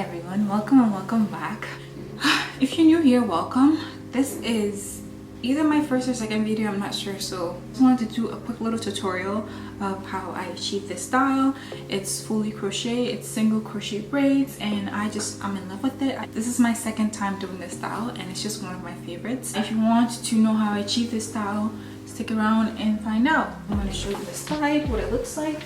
everyone, welcome and welcome back. If you're new here, welcome. This is either my first or second video, I'm not sure, so I just wanted to do a quick little tutorial of how I achieve this style. It's fully crochet, it's single crochet braids, and I'm in love with it. This is my second time doing this style and it's just one of my favorites. If you want to know how I achieve this style, stick around and find out. I'm going to show you the side, what it looks like.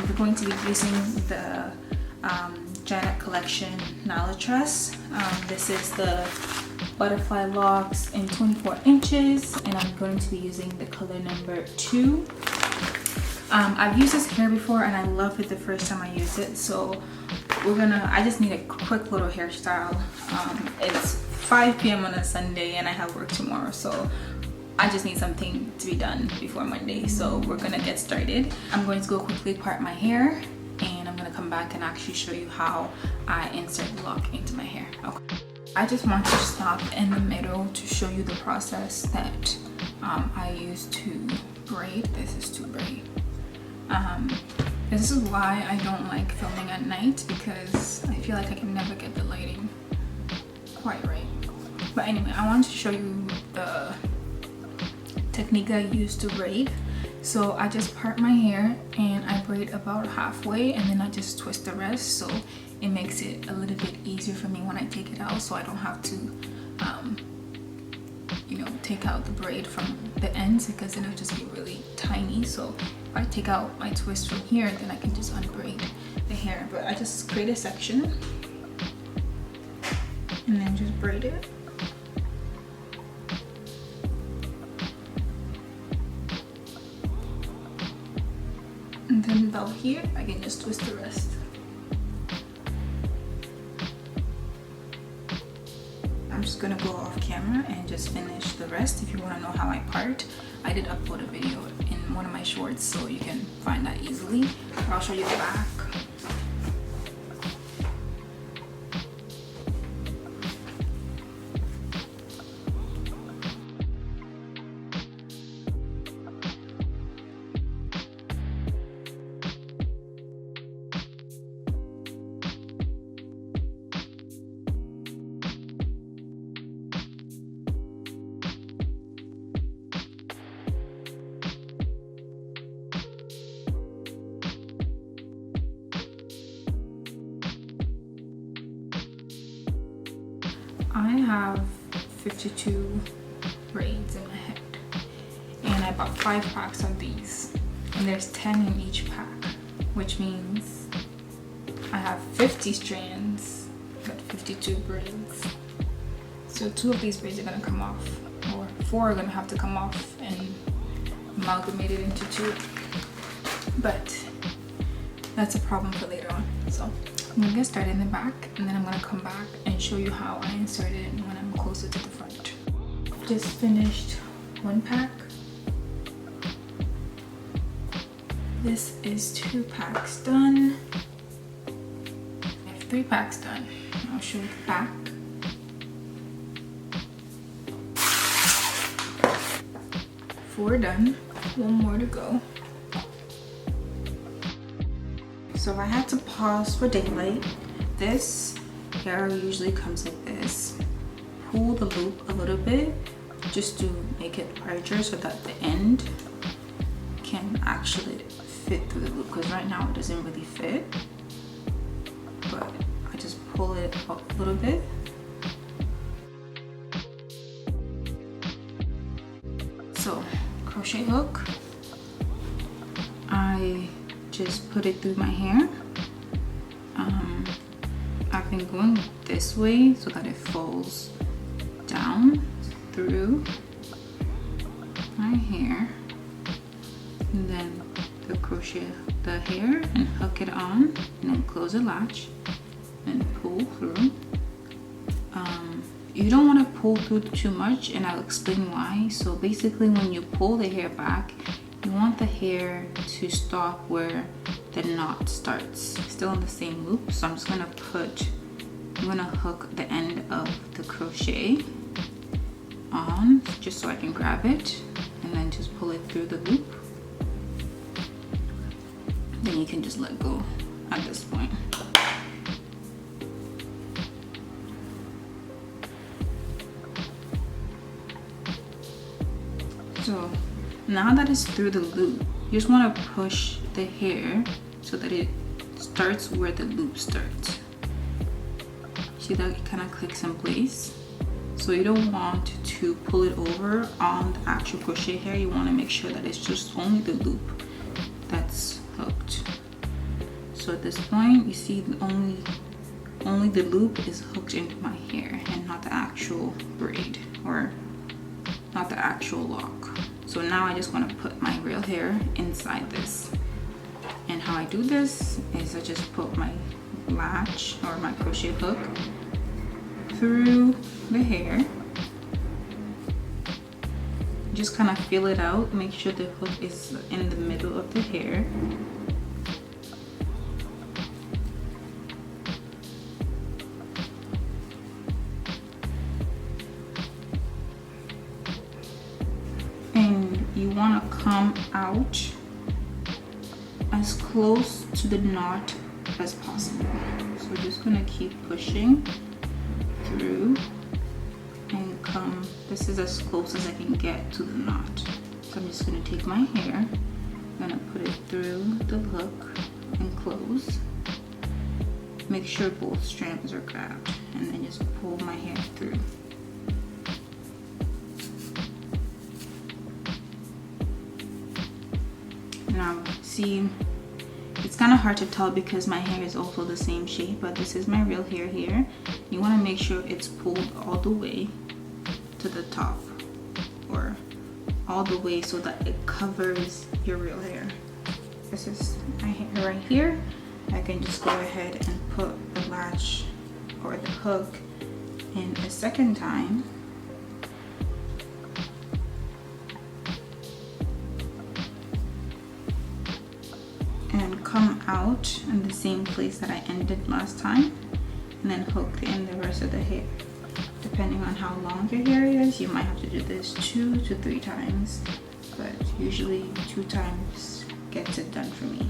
We're going to be using the Janet Collection Nala Truss. This is the butterfly locks in 24 inches, and I'm going to be using the color number 2. I've used this hair before and I loved it the first time I used it, so I just need a quick little hairstyle. It's 5 p.m. on a Sunday and I have work tomorrow, so I just need something to be done before Monday, so we're gonna get started. I'm going to go quickly part my hair and I'm gonna come back and actually show you how I insert the lock into my hair. Okay. I just want to stop in the middle to show you the process that I use to braid. This is to braid. This is why I don't like filming at night, because I feel like I can never get the lighting quite right. But anyway, I want to show you the technique I use to braid. So I just part my hair and I braid about halfway, and then I just twist the rest, so it makes it a little bit easier for me when I take it out, so I don't have to take out the braid from the ends, because it'll just be really tiny. So if I take out my twist from here, then I can just unbraid the hair. But I just create a section and then just braid it. And then about here, I can just twist the rest. I'm just gonna go off camera and just finish the rest. If you wanna know how I part, I did upload a video in one of my shorts, so you can find that easily. I'll show you the back. I have 52 braids in my head, and I bought 5 packs of these, and there's 10 in each pack, which means I have 50 strands but 52 braids. So 2 of these braids are gonna come off, or 4 are gonna have to come off and amalgamate it into 2, but that's a problem for later on. So I'm gonna get started in the back, and then I'm gonna come back and show you how I insert it when I'm closer to the front. Just finished 1 pack. This is 2 packs done. I have 3 packs done. I'll show you the back. Four done. 1 more to go. So if I had to pause for daylight, this hair usually comes like this. Pull the loop a little bit just to make it larger so that the end can actually fit through the loop, because right now it doesn't really fit. But I just pull it up a little bit. So crochet hook, I just put it through my hair. I've been going this way so that it falls down through my hair, and then the crochet the hair and hook it on, and then close the latch and pull through. you don't want to pull through too much, and I'll explain why. So basically, when you pull the hair back, you want the hair to stop where the knot starts, still in the same loop. So I'm just gonna hook the end of the crochet on, just so I can grab it, and then just pull it through the loop. Then you can just let go at this point. So now that it's through the loop, you just want to push the hair so that it starts where the loop starts. See that it kind of clicks in place? So you don't want to pull it over on the actual crochet hair. You want to make sure that it's just only the loop that's hooked. So at this point, you see only the loop is hooked into my hair and not the actual braid, or not the actual lock. So now I just want to put my real hair inside this. And how I do this is I just put my latch or my crochet hook through the hair. Just kind of feel it out, make sure the hook is in the middle of the hair. And you want to come out as close to the knot as possible. So we're just gonna keep pushing through and come, this is as close as I can get to the knot. So I'm just gonna take my hair, I'm gonna put it through the hook and close. Make sure both strands are grabbed, and then just pull my hair through. Now, see, it's kind of hard to tell because my hair is also the same shape, but this is my real hair here. You want to make sure it's pulled all the way to the top, or all the way so that it covers your real hair. This is my hair right here. I can just go ahead and put the latch or the hook in a second time. And come out in the same place that I ended last time, and then hook in the rest of the hair. Depending on how long your hair is, you might have to do this 2 to 3 times, but usually 2 times gets it done for me.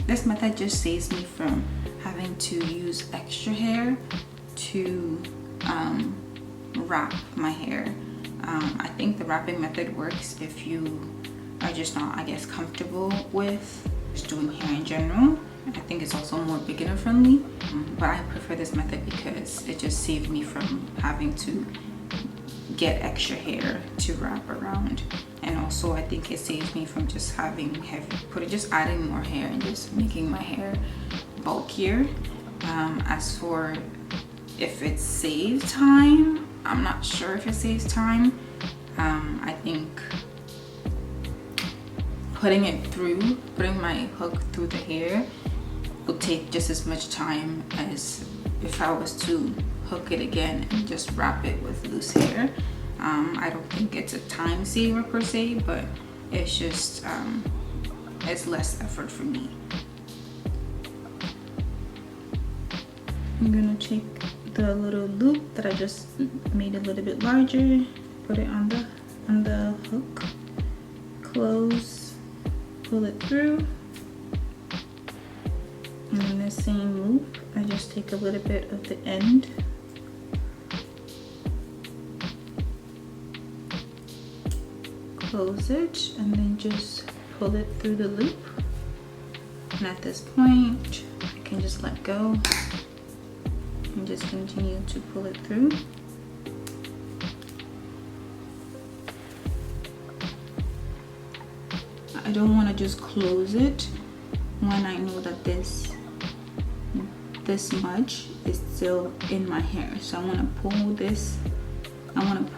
This method just saves me from having to use extra hair to wrap my hair. I think the wrapping method works if you are just not, I guess, comfortable with just doing hair in general. I think it's also more beginner friendly, but I prefer this method because it just saved me from having to get extra hair to wrap around. And also I think it saves me from just having just adding more hair and just making my hair bulkier. As for if it saves time, I'm not sure if it saves time. I think putting my hook through the hair will take just as much time as if I was to hook it again and just wrap it with loose hair. I don't think it's a time saver per se, but it's just it's less effort for me. I'm gonna take the little loop that I just made a little bit larger, put it on the hook, close, pull it through, and in the same loop I just take a little bit of the end, close it, and then just pull it through the loop. And at this point I can just let go and just continue to pull it through. I don't want to just close it when I know that this much is still in my hair. So I want to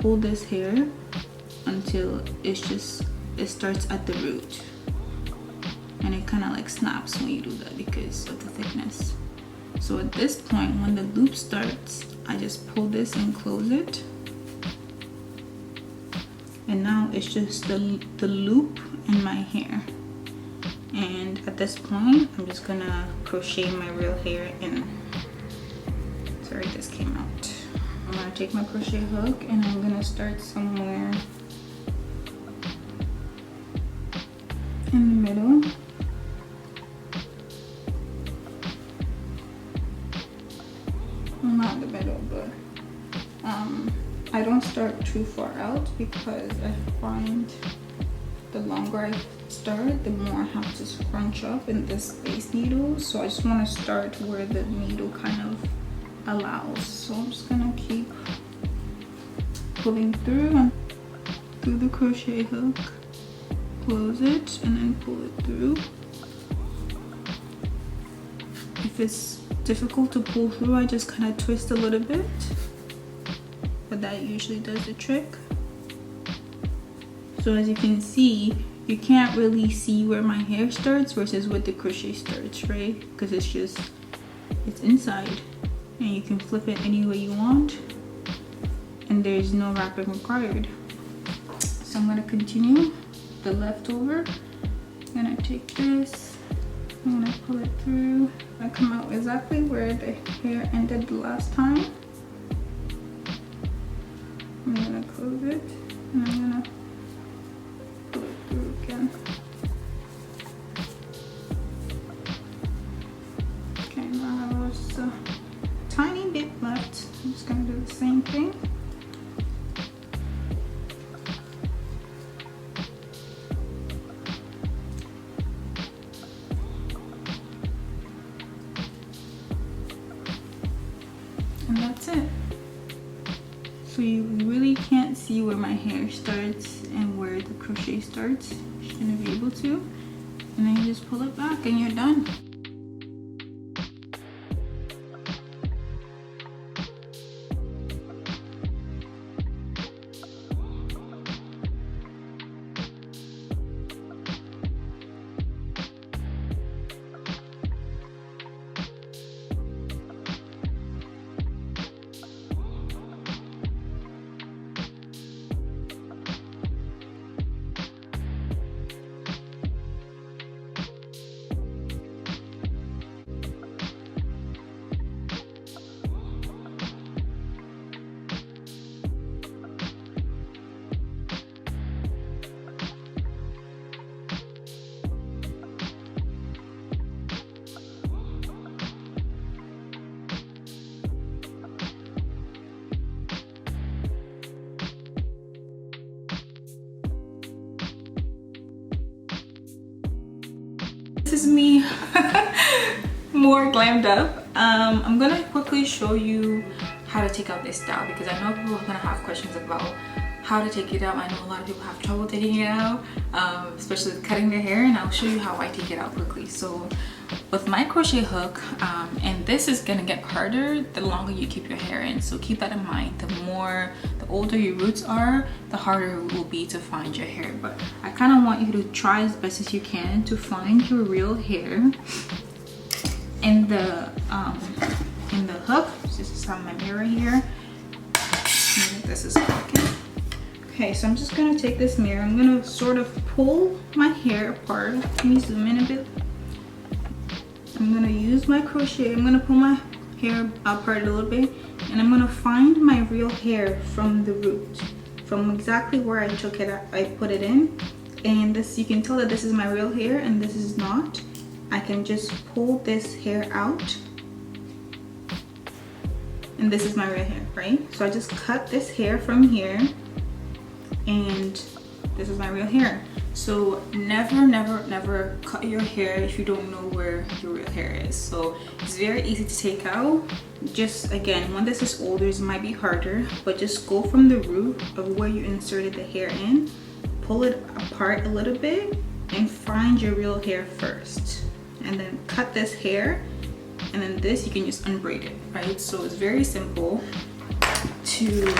pull this hair until it starts at the root, and it kind of like snaps when you do that because of the thickness. So at this point, when the loop starts, I just pull this and close it. And now it's just the loop in my hair. And at this point, I'm just gonna crochet my real hair in. Sorry, this came out. I'm gonna take my crochet hook and I'm gonna start somewhere in the middle. Well, not the middle, but I don't start too far out because I find the longer I start, the more I have to scrunch up in the space needle. So I just want to start where the needle kind of allows. So I'm just gonna keep pulling through and through the crochet hook, close it, and then pull it through. If it's difficult to pull through, I just kind of twist a little bit, but that usually does the trick. So as you can see, you can't really see where my hair starts versus where the crochet starts, right? Because it's inside and you can flip it any way you want and there's no wrapping required. So I'm gonna continue the leftover. I'm gonna take this, I'm gonna pull it through. I come out exactly where the hair ended the last time. I'm gonna close it and I'm gonna pull it through again. Okay, now I have just a tiny bit left. I'm just gonna do the same thing. And that's it. So you really can't see where my hair starts and where the crochet starts. You shouldn't be able to. And then you just pull it back and you're done. This is me more glammed up. I'm gonna quickly show you how to take out this style because I know people are gonna have questions about how to take it out. I know a lot of people have trouble taking it out, especially with cutting their hair, and I'll show you how I take it out quickly. So with my crochet hook, and this is gonna get harder the longer you keep your hair in, so keep that in mind. The older your roots are, the harder it will be to find your hair. But I kind of want you to try as best as you can to find your real hair in the hook. This is on my mirror here. This is okay. Okay, so I'm just gonna take this mirror. I'm gonna sort of pull my hair apart. Can you zoom in a bit? I'm gonna use my crochet. I'm gonna pull my hair apart a little bit, and I'm gonna find my real hair from the root, from exactly where I took it. I put it in, and this, you can tell that this is my real hair and this is not. I can just pull this hair out, and this is my real hair, right? So I just cut this hair from here, and this is my real hair. So never cut your hair if you don't know where your real hair is. So it's very easy to take out. Just again, when this is older, it might be harder, but just go from the root of where you inserted the hair in, pull it apart a little bit, and find your real hair first, and then cut this hair, and then this you can just unbraid it, right? So it's very simple to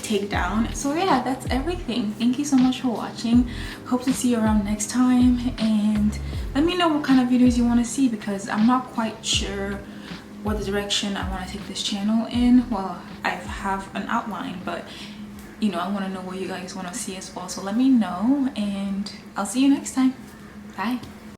take down. So yeah, that's everything. Thank you so much for watching. Hope to see you around next time, and let me know what kind of videos you want to see because I'm not quite sure what the direction I want to take this channel in. Well, I have an outline, but you know, I want to know what you guys want to see as well. So let me know, and I'll see you next time. Bye.